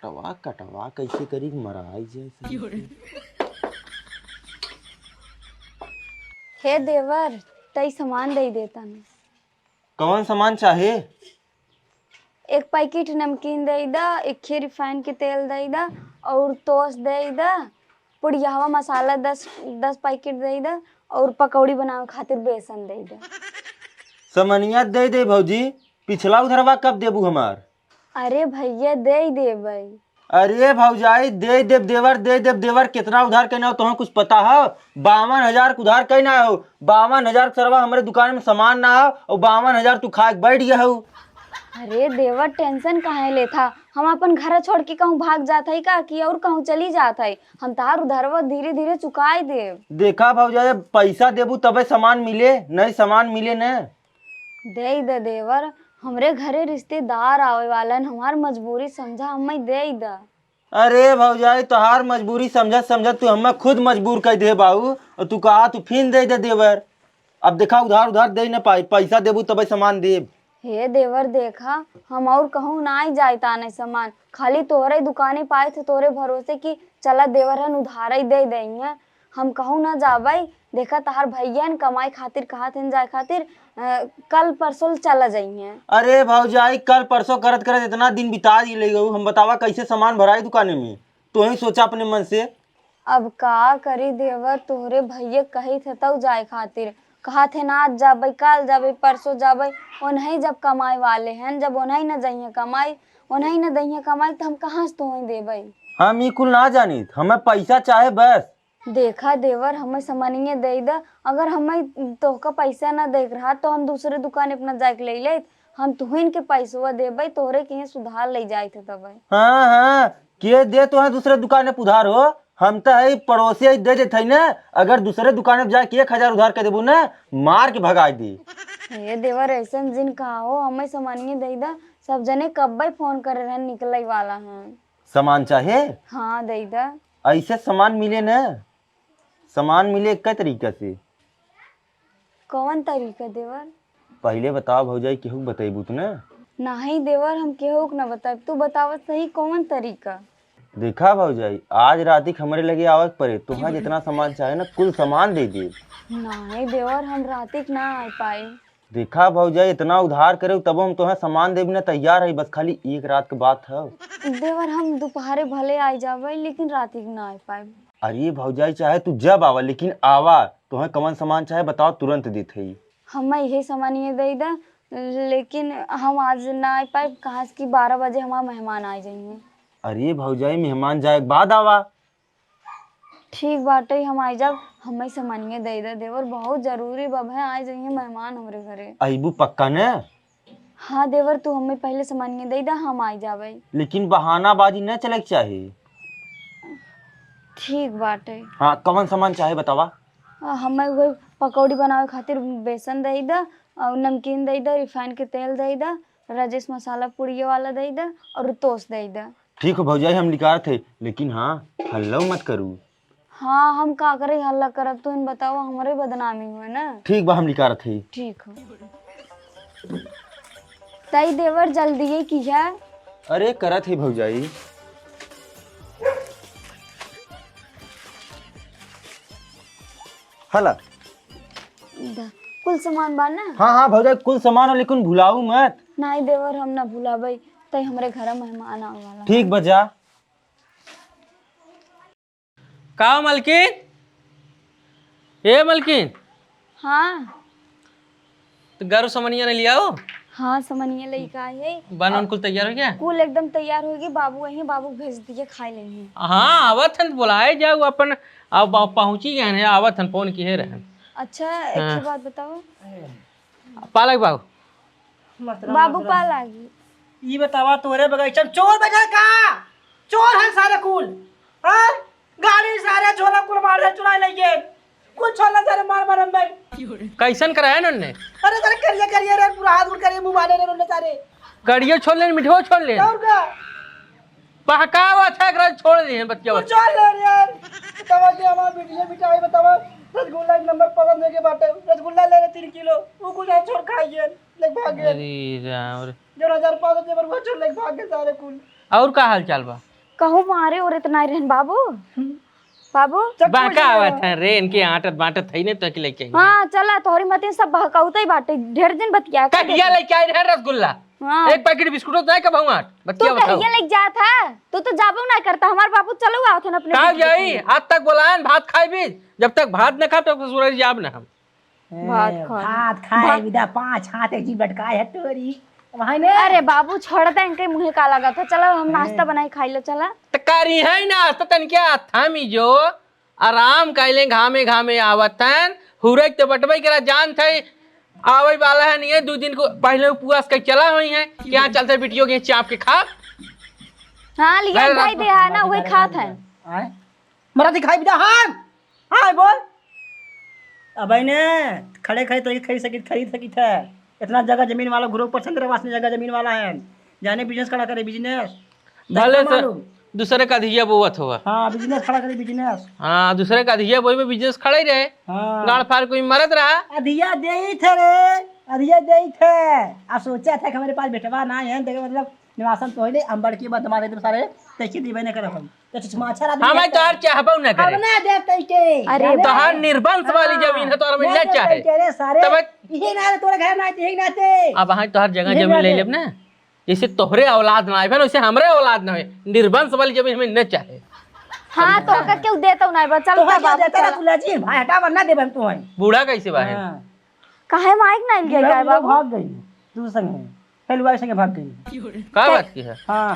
कटवा कटवा कैसे करी मराई जैसे। हे देवर तई सामान दे देता न। कौन सामान चाहे? एक पैकेट नमकीन दे दा, एक खी रिफाइन के तेल दे दा और टोस्ट दे दा, पुड़ियावा मसाला 10 पैकेट दे दा और पकौड़ी बनावे खातिर बेसन दे दा। समनिया दे भौजी, पिछला उधरवा कब देबू हमार? अरे भैया दे देबै। अरे भौजाई दे देव देवर कितना उधार कहना हो तुम्हें कुछ पता है? 52,000 उधार कहना हो। 52,000 सरवा हमारे दुकान में सामान ना हो और 52,000 तू खा के बैठ गया हो। अरे देवर टेंशन काहे लेथा, हम अपन घर छोड़ के कहूँ भाग जाता है का कि और कहूँ चली जाता है, हम तार उधरवा धीरे धीरे चुकाए देव। देखा भौजाई पैसा देबू तबे सामान मिले, नहीं सामान मिले न। दे देवर, हमरे घरे रिश्तेदार आवे वालन, हमार मजबूरी समझा, हमें दे दा। अरे भौजाई तोहार मजबूरी समझत तू हमें खुद मजबूर कर दे बाबू, और तू कहा तू फिर दे देवर। अब देखा उधार दे न पाई, पैसा देबू तबे सामान देब। हे देवर देखा, हम और कहूँ ना ही जाता नहीं सामान, खाली तोरे दुकाने पाए थे तोरे भरोसे कि चला देवर हन उधार ही दे देंगे, हम कहूँ ना जाबाई। देखा तार भैया न कमाई खातिर कहा थे जाए खातिर कल परसों चला जाइए। अरे भौजाई कल परसों करत करत इतना दिन बिता ले गऊ, हम बतावा कैसे सामान भराई दुकाने में, तो ही सोचा अपने मन से। अब का करी देवर, तोहरे भैया कही थे तब जाए खातिर, कहा थे ना आज जाबे कल जाबे परसों जाबे, उन्हें जब कमाई वाले हैं, जब उन्हें न जाइए कमाई, उन्हें न दइए कमाई तो हम कहाँ से तुम्हें देबे। हम ई कुल ना जानी, हमें पैसा चाहे बस। देखा देवर हमें सामानिये दे दा, अगर हमें तोहका पैसा ना देख रहा तो हम दूसरे दुकान अपना जाके ले ले, हम तुहिन के पैसवा देबे, तोहरे के सुधार ले जाए थे तब। हाँ के दे तो है दूसरे दुकान पे उधार हो, हम तो है पड़ोसी दे देते न। अगर दूसरे दुकान पे जाके 1,000 उधार कर देबू न, मार के भगा दी। हे देवर ऐसा जिन कहा हो, हमें सामानिये दे दा, सब जने कब फोन करे रहे निकले वाला है। सामान चाहे? हाँ दे दा। ऐसे सामान मिले न, सामान मिले कई तरीका से। कौन तरीका देवर? पहले बताओ भौजाई, केहू बतेबू तू न। नहीं देवर हम केहू के न बता, तू बताव सही कौन तरीका। देखा भौजाई आज रात हमारे लगे आवत पड़े, तुम्हारा जितना सामान चाहे ना कुल सामान दे दे। नहीं देवर हम रातिक ना आ पाए। देखा भौजाई इतना उधार करे तब हम तुम्हें सामान देवे ना तैयार है, बस खाली एक रात के बात है। देवर हम दोपहरे भले आ जावे लेकिन रातिक ना आ पाए। अरे भौजाई चाहे तू जब आवा, लेकिन आवा। तुम्हें कौन सामान चाहे बताओ, तुरंत देते ही। हमें यही सामान ये दे दा, लेकिन हम आज ना आ पाए, कहाँ से कि 12 बजे हमारे मेहमान आ जाएंगे। अरे भौजाई मेहमान जाए बाद आवा। ठीक बाटे हम आ जाब, हमें सामान ये दे दा देवर, बहुत जरूरी बब है, आ जाइए मेहमान हमारे घरे। अबू पक्का न? हाँ देवर तू हमें पहले सामान ये दे दा, हम आ जावे। लेकिन बहानाबाजी न चले चाहिए। ठीक बाटे। हाँ कौन सामान चाहे बतावा। हमें वही पकौड़ी बनावे खातिर बेसन दे दा और नमकीन दे दा, रिफाइन के तेल दे दा, राजेश मसाला पुड़िया वाला दे दा और टोस्ट दे दा। ठीक है भौजाई हम निकाल थे, लेकिन हाँ हल्ला मत करू। हाँ हम का करे हल्ला करब, तो इन बताओ हमारे बदनामी हुए ना। ठीक बा हम निकाल थे। ठीक हो तई देवर जल्दी की है। अरे करत है भौजाई। हला कुल सामान बा ना? हाँ भौजाई कुल सामान हो, लेकिन भुलाऊ मत। नहीं देवर हम ना भुलाबे, तई हमारे घर मेहमान आने वाला। ठीक बजा। का मलकिन? ए मलकिन। हाँ तो गारू सामानिया ने लिया हो? हाँ सामानिया लेके आए है। बन कुल तैयार हो गया? कुल एकदम तैयार होगी, बाबू वही बाबू भेज दिए खाए लेंगे। हाँ आवत हन बुलाए जाओ अपन, अब पहुंची गए हैं, आवत हन फोन किए रहन। अच्छा एक बात बताओ, पालक बाबू बाबू पा लागी ये बतावा तोरे बगैचा चोर बजा का? चोर है सारे कुल, हाँ? गाड़ी सारे झोला कुल मार दे, चुरा लेंगे कुल छोला सारे मार मार हम भाई। कैसन कराया उन्होंने? अरे सारे करिए रे, पूरा हाथ उड़ करिए, मुंह मारे रे उन्होंने सारे। गड़ियो छोड़ लेन, मिठो छोड़ लेन, और का पहकावा था कर छोड़ दिए बच्चे कुछ छोड़ ले रे यार। बतावा कि हमारा वीडियो मिठाई बतावा, रसगुल्ला नंबर पसंद है के बाटे, रसगुल्ला ले ले 3 किलो, वो कुछ और छोड़ खाइए ले भाग गए। अरे राम रे। जो 1500 जेबर वो छोड़ ले भाग गए सारे कुल। और का हाल चाल बा? कहूँ मारे और इतना रहन बाबू बाबू बाका आवत है रे इनके आटत बाटत है ने तो के लेके आई हाँ चला तोहरी मती सब बहकाउते ही बाटे ढेर दिन बतिया कर कहिया लेके आई रे रसगुल्ला हाँ। एक पैकेट बिस्कुट तो नहीं कब आट तू बतिया बताओ कहिया लग जा था तू तो जाबो ना करता हमार बाबू चलो आओ थे अपने कब जाई आज तक बोलायन भात खाई भी जब तक भात न खा तब तक सूरज जाब ना हम भात खा भात खाए विदा 5 हाथ एक जी बटकाए है तोरी वहां ने अरे बाबू छोड़ दे इनके मुंह का लगा था चलो हम नाश्ता बनाई खाई लो चला त करी है ना तो तन क्या थामी जो आराम काइले घामे घामे आवतन हुरक तो बटबई करा जान थे आवे वाला है नहीं है 2 दिन को पहले उपवास कर चला हुई है क्या चलते बिटियों के चाप के खा हाँ लिया भाई दे है ना वही खात है आए मरा दिखाई विदा हां बोल अब ने खड़े खड़े तो खरीद सकी थे इतना जगह जमीन वाला ग्रुप पर चंद्र वासने जगह जमीन वाला है जाने बिजनेस खड़ा करे बिजनेस भले से दूसरे का धिया बोवत हुआ हाँ बिजनेस खड़ा करे बिजनेस हाँ दूसरे का धिया बोई में बिजनेस खड़ा ही रहे हाँ गाड़ फाड़ कोई मरद रहा अधिया दे ही थे रे अधिया दे ही थे आ सोचा था कि हमारे पास बेटवा ना है देखे मतलब निवासन तो है अंबर की बात हमारे इधर सारे तैके दीवे ने करब हम तो समाचार आदमी हमें तो हर चाहबो न करे अब ना दे तैके अरे तो हर निर्बंस वाली जमीन है तो और मिल चाहे रे सारे तब यही ना तोरे घर ना यही ना थे अब वहां तो हर जगह जमीन ले लेब ना जैसे तोहरे औलाद ना आए वैसे हमरे औलाद ना है निर्बंस वाली जमीन हमें न चाहे हाँ तो का क्यों देता हूं ना चल तो क्या देता ना तुला जी भाई हटा वरना देबे हम तो बूढ़ा कैसे बाहे काहे माइक ना गया गाय बाबू भाग गई तू संग पहलवाई संग भाग गई का बात की है हां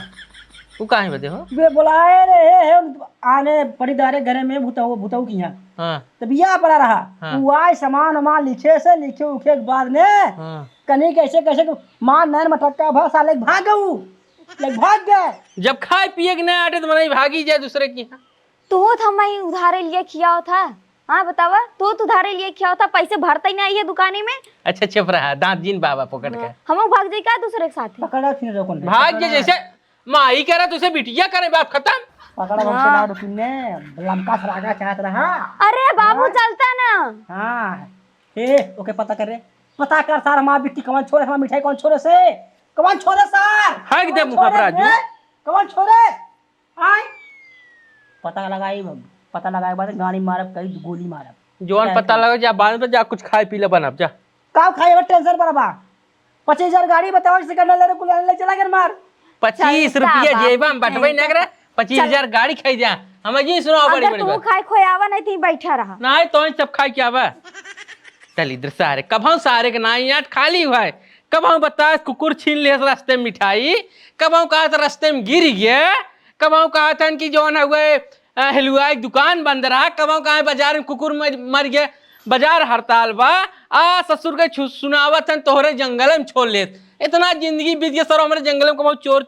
तू काहे बते हो वे बुलाए रे हम आने परिदारे घरे में भूताऊ किया हां तो बिया पड़ा रहा हाँ। तू आए सामान वामान लिखे से लिखे उखे के बाद ने हां कनी कैसे कैसे मां नैन मटक्का भर साले भाग गऊ लग भाग गए जब खाए पिए के ना आटे तो मनाई भागी जाए दूसरे की तू हमें उधारे लिए खिया था हाँ बतावा तू उधारे लिए खिया था पैसे भरता ही नहीं है दुकानी में अच्छा चुप रहा दांत जीन बाबा पकड़ के हम भाग जाए क्या दूसरे के साथ पकड़ा थी रे कौन भाग जे जैसे माई कह रहा तुझे बिटिया करे बाप खत्म पकड़ा हमसे ना रुकिने लमका सरागा चाहत रहा अरे बाबू चलता ना हां ए ओके पता कर रे पता कर सार हमार बिट्टी कौन छोड़े हमार मिठाई कौन छोड़े से कौन छोड़े सार हाक दे मुंह पर राजू कौन छोड़े आय पता लगाए बाद गाड़ी मारब कई गोली मारब जोन पता लगा जा बाद में जा कुछ खाए पी ले बनब जा का खाए टेंशन पर बा 25000 गाड़ी बताओ से करने ले कुल ले चला कर मार 25 रुपया जेबा में बटबई न करे 25000 गाड़ी खाई जा हम जी सुनाओ बड़ी अगर बड़ी तू बात खाए खोयावा नहीं थी बैठा रहा नहीं तो सब खाई क्या बा चल इधर सारे कब सारे के ना यार खाली हुआ है कब बता कुकुर छीन ले रास्ते में मिठाई कब कहा था रास्ते में गिर गया कब कहा था कि जो ना हुए हलवा की दुकान बंद रहा कब कहा बाजार में कुकुर मर गया बाजार हड़ताल बा आ ससुर के सुनावत है तोहरे जंगल में छोड़ ले इतना जिंदगी बीत गया सर हमारे जंगल में कब चोर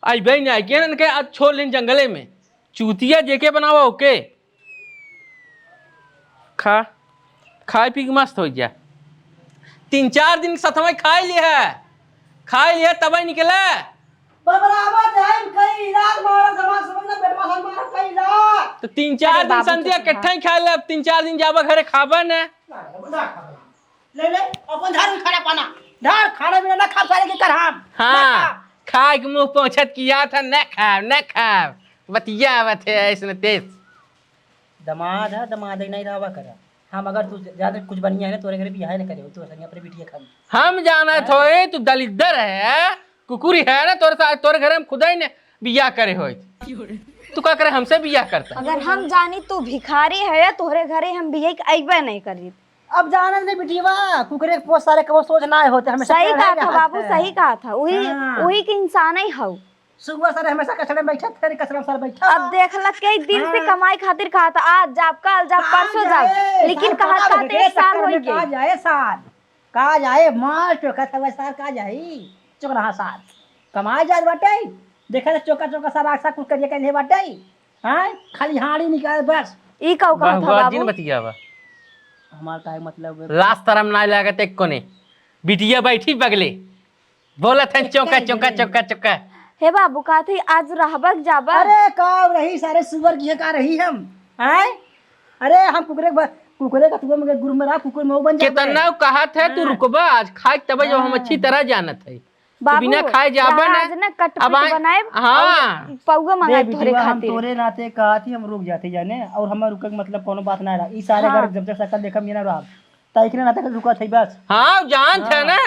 आई भाई नहीं आई के छोड़ लें जंगले में चूतिया जेके बनावा ओके खाए पी के मस्त हो गया 3-4 दिन सतमा खाई लिया तब ही निकले बराबर है कई रात मारा समाज समझना बेटवा हल मारा कई रात तो 3-4 दिन संध्या इकट्ठा ही खा ले 3-4 दिन जाबा घरे खाबा न ले अपन धार खाना पाना धार खाना बिना ना खा सारे के कर हम हाँ खाए के मुंह पहुंचत किया था न खा बतिया बते ऐसने तेज दमाद नहीं रहवा कर हम अगर तू ज्यादा कुछ बनिया है ना तोरे घरे बियाह न करे तो संगे अपने बिटिया खा हम जाना थोए तू दलिद्दर है कुकुरी है ना तोरे घरे में खुदा ही ने बियाह करे होई तू का करे हमसे बियाह करता अगर हम जानी तू भिखारी है तोहरे घरे हम भी एक अइबे नहीं करी अब जाना नहीं बिटिया कुकरे के बहुत सारे कबो सोच ना होते हमेशा सही कहा था बाबू सही कहा था वही के इंसान ही हऊ सुबह सारे हमेशा कचरे में बैठा थे कचरा सारे बैठा अब देख लग कई दिन से कमाई खातिर कहा था आज जाब कल जाब परसों जाब लेकिन कहा था 1 साल हो का गए जाए साल का जाए माल चोका था साल का जाई चोक रहा साल कमाई जात बाटे देखा चोका सारा आशा कुछ करिए के ले बाटे हां खाली हाड़ी निकाल बस ई कहो कहा था बाबू बाबू बतिया बा हमार का मतलब लास्ट तरम ना लागत एक कोने बिटिया बैठी बगले बोलत है चौका हे बाबू कहा थी आज रहबक जाबा अरे का रही सारे सुअर की का रही हम हैं अरे हम कुकरे का तुम गुरु में रहा कुकुर में बन जाए कितना कहा थे तू रुकबा आज खाए तब जब हम अच्छी तरह जानत है तो बिना खाए जाबा आज ना कट अब पिट बनाए हाँ पौगा मंगाए देख तोरे बिटिया, हम खातिर। तोरे नाते कहती हम रुक जाते जाने, और हमें रुके के मतलब कोनो बात ना रहा। ई सारे घर जब तक शकल देखम ये ना रहा, तइकरे नाते रुका थई बस। हाँ जान थे ना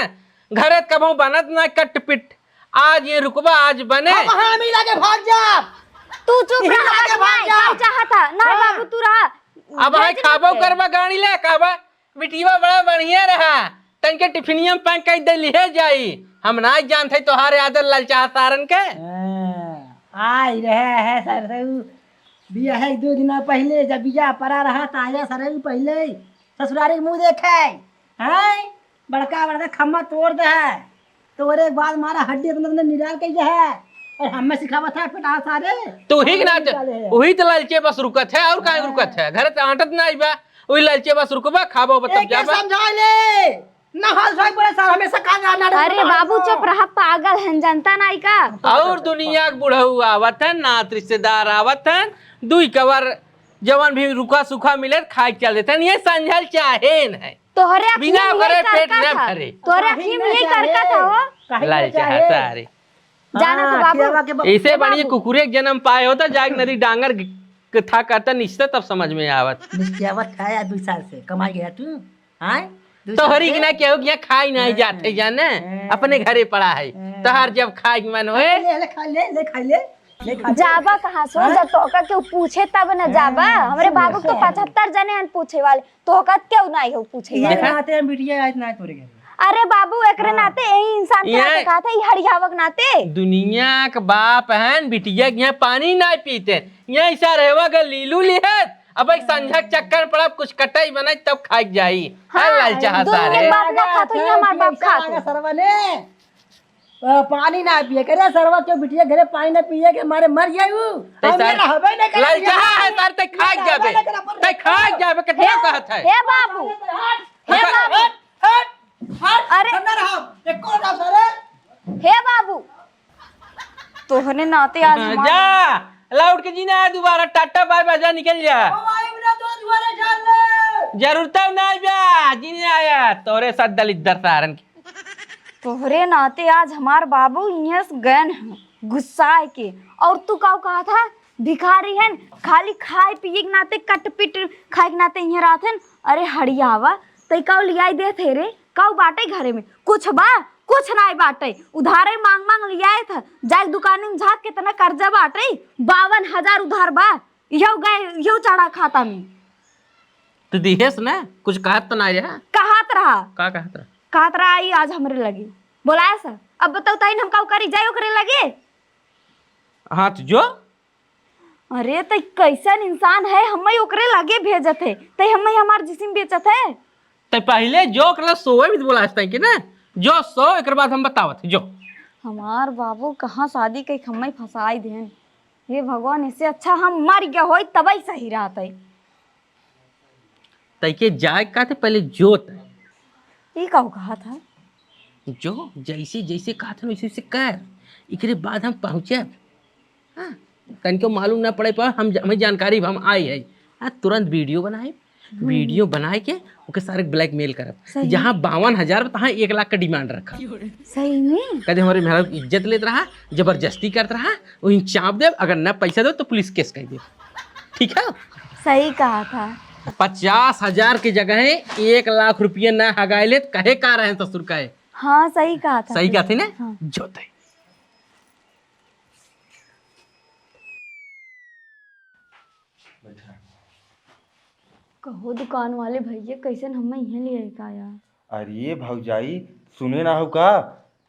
घरे कबहू बनत ना कट पिट, आज ये रुकबा आज बने। वहां मिला के भाग जा। तू चुप यही रहा, लाके भाग नहीं जा। क्या चाहता ना बाबू तू रहा। अब हाय खाबो करबा गाड़ी ले कहबा बिटिया बड़ा बढ़िया रहा, तनके टिफिनिया में पैक कर दे लिए जाई। हम ना जानते तोहारे आदर ललचा सारन के। आई रहे है सर बिया है 2 दिन पहले, जब बिया परा रहा ताजा सर पहले ससुरारी मुंह देखे हैं, बड़का बड़का खम्मा तोड़ दे है, तोड़े के बाद मारा हड्डी अपने निकाल के है, और हमें सिखावा था पिटा सारे। तू ही ना वही तो ललचे बस रुकत है, और काहे रुकत है? घर ते आटत ना आइबा, वही ललचे बस रुकबा खाबो बतब एक जाबा। समझा ले ना, हाल साहब बड़े सर हमेशा कान जाना। अरे बाबू चुप रहा, पागल है जनता नहीं का। और दुनिया के बुढ़ऊ आवत है, नात रिश्तेदार आवत है, दुई कवर जवन भी रुका सूखा मिले खाए चल देते हैं। ये समझल चाहे न है, तोहरे अखियों बिना में भरे यही पेट करका न था। भरे। तोहरे अखियों में यही करका था हो। ललचा सारे जाना तो बाबू। ऐसे बढ़िया कुकुरे के जन्म पाए होता, जाग नदी डांगर था करता निश्चित तब समझ में आवत। निश्चयावत खाया 2 साल से कमाई गया तू, हाँ तोहरी के ना केहू के खाई नहीं जाते जाने, अपने घरे पड़ा है। तोहर जब खाए के मन होए ले खा ले ले खा ले ले खा ले। जाबा कहाँ सो, जब तोका के पूछे तब न जाबा। हमरे बाबू तो 75 जने हैं पूछे वाले, तोका क्यों नहीं हो पूछे ये वाले। नाते बिटिया आज ना तोरे घर। अरे बाबू एकरे नाते यही इंसान के नाते कहा था, ये हरियावक नाते। दुनिया के बाप हैं, बिटिया के यहाँ पानी ना पीते, यहाँ ऐसा रहेगा कि लीलू लिहत अब एक संझा चक्कर पड़ा कुछ कटाई बनाई तब खाई जाई। हाँ लालचा सारे दुनिया बाप ना खातो, ये हमार बाप खातो। सरवा ने पानी ना पिए करे, सरवा के बिटिया घरे पानी ना पिए के मारे मर जाऊ। लालचा है सर, ते खाई जाबे, ते खाई जाबे कितना कहत है। हे बाबू, हे बाबू, अरे हे बाबू, तोहने नाते आज हमार- जा लाउड के जीना है दोबारा, टाटा बाय बाय जा निकल जा। जरूरत नहीं बा जीने आया तोरे साथ दलित सारन की। तोहरे नाते आज हमार बाबू यहाँ गन है गुस्सा के, और तू का कहा था भिखारी है, खाली खाए पिए के नाते कट पिट खाए के नाते यहाँ रात है। अरे हरियावा तई का लियाई दे थे रे, का बाटे घरे में कुछ बा, कुछ नहीं बाटे, उधारे मांग मांग लियाए था, जाए दुकान में झाक कितना कर्जा बाटे, 52,000 उधार बा, यो गए यो चढ़ा खाता में। तू दिहेस ना कुछ कहत तो नहीं रहा, कहत रहा का कहत रहा? कहत रहा आई आज हमरे लगे बोलाया सर। अब बताओ ताइन हम का करी जाए ओकरे लगे। हाँ तो जो अरे तई कैसन इंसान है, हमें ओकरे लगे भेजत है, तई हमें हमार जिस्म बेचत है। ते पहले जो कल सोए भी बोला कि ना जो सो एक बाद हम बतावत जो। हमार बाबू कहाँ शादी के हमें फंसाई देन, हे भगवान, इससे अच्छा हम मर गया होई तबई सही रहत है। तैके जाए का थे पहले जोत ई का कहा था, जो जैसे जैसे कहा था वैसे वैसे कर, एकरे बाद हम पहुँचे। हाँ तनिको मालूम ना पड़े पर हमें जानकारी हम आई है। हाँ तुरंत वीडियो बनाए, वीडियो बनाए के ओके सारे ब्लैकमेल करब, जहाँ 52,000 तहाँ 1 लाख का डिमांड रखा। सही में कहते हमारे मेहरा इज्जत लेते रहा, जबरदस्ती करता रहा, वही चाप दे, अगर न पैसा दो तो पुलिस केस कर दे। ठीक है सही कहा था। 50,000 की जगह 1 लाख रुपये न हगाइले कहे का रहे ससुर कहे। हाँ सही कहा था, सही कहते ना हाँ। जोते कहो दुकान वाले भैया कैसन हमें यहाँ ले का यार। अरे भौजाई सुने ना हो का,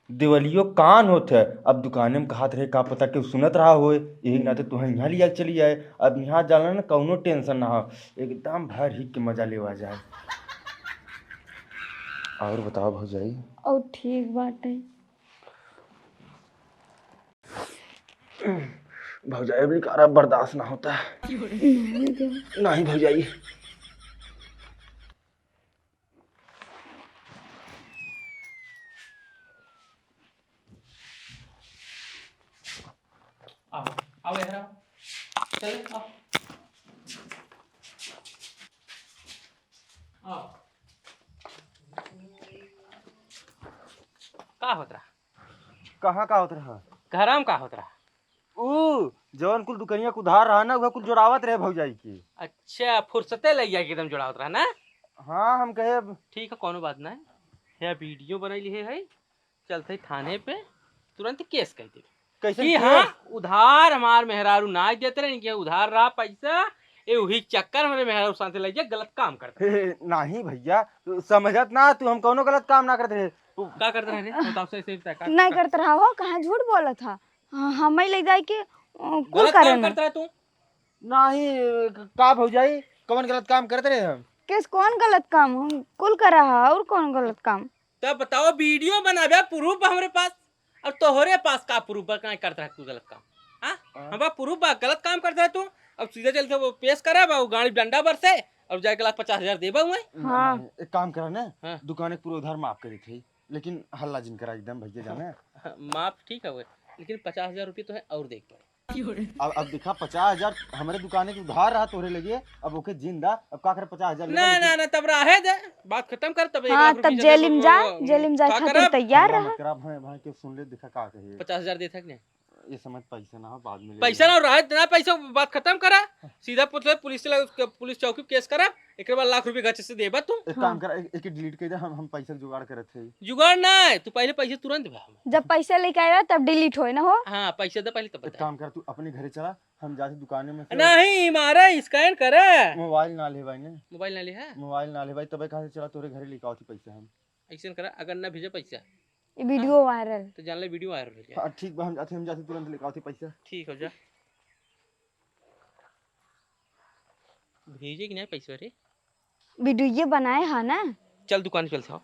दिवलियो कान होत है। अब दुकाने में कहा रहे का पता कि सुनत रहा हो, यही नाते तुहं यहाँ लिया चली आए। अब यहाँ जाना ना कौनो टेंशन ना हो, एकदम भर ही के मजा लेवा जाए। और बताओ भौजाई। और ठीक बात है। भौजाई भी कारा बर्दाश्त ना होता है। नहीं भौजाई आओ यार चले आओ आओ का होता कहाँ का होत रहा? घराम का होत रहा? ऊ जवन कुल दुकनिया के उधार रहा ना वह कुल जोड़ावत रहे भौजाई की। अच्छा फुर्सते लग गया एकदम जुड़ा होत रहा ना। हाँ हम कहे ठीक है कोनो बात नहीं है, वीडियो बनैली है चलते थाने पे तुरंत केस कर दे कैसे कि किए? हाँ उधार हमार मेहरारू ना देते रहे कि उधार रहा पैसा ये वही चक्कर हमारे मेहरारू साथ लग गया गलत काम करते नहीं भैया तू समझत ना तू हम कौनो गलत काम ना करते रहे। क्या करते रहे रे? बताओ सही सही बता का नहीं करते रहा हो, कहाँ झूठ बोला था। हाँ, हम ही ले जाए के कुल गलत करे काम ना। करता रहे तू? नहीं का भौजाई कौन गलत काम करते रहे हम? किस कौन गलत काम हम कुल करा है और कौन गलत काम? तब बताओ वीडियो बनावे प्रूफ हमारे पास और तोहरे पास का प्रूफ का करता है तू गलत काम? हाँ हमारा प्रूफ बा गलत काम करता है तू। अब सीधे चल के वो पेश करा बा वो गाड़ी डंडा बर से और जाके 50,000 देबा हुए। हाँ। नहीं, एक काम करा ना हाँ। दुकान के पूरा उधार माफ करी थी लेकिन हल्ला जिन करा एकदम भैया जाने। माफ ठीक है वो लेकिन 50,000 रुपये तो है और देख पड़े। अब देखा 50,000 हमारे दुकान के उधार रहा तोरे लगे अब ओके जिंदा अब का करे 50,000 ना ना ना तब रहे दे बात खत्म कर तब 1 हाँ, लाख रुपये तब दे जेल दे, में वो- जा वो- जेल में जाए का खातिर करब? तैयार रहा। करा भाई भाई के सुन ले दिखा का कहे 50,000 दे थक ने ये समझ पैसा ना हो बाद में ले पैसा ना रहे ना पैसा बात खत्म करा सीधा पुलिस पुलिस चौकी पे केस करा एक बार लाख रुपये गचे से देबा तू। एक काम करा एक डिलीट कर दे हम पैसा के जुगाड़ करत थे। जुगाड़ ना तू पहले पैसे तुरंत दे हमें। जब पैसा लेके आएगा तब डिलीट होए ना हो। हाँ पैसे दे पहले तब एक बता। काम कर तू अपने घरे चला हम जाते दुकान में से नहीं मारा स्कैन करे मोबाइल ना ले भाई ने मोबाइल ना ले है मोबाइल ना ले भाई तबे कहा से चला तोरे घरे लेके आओ थी पैसा हम। ऐसे करा अगर ना भेजे पैसा ये वीडियो वायरल। तो जान ले वीडियो वायरल हो जाए। हाँ ठीक बा हम जाते तुरंत लेके आओ थी पैसा। ठीक हो जा भेजे कि नहीं पैसा रे? वीडियो ये बनाए है ना। चल दुकान चल साहब।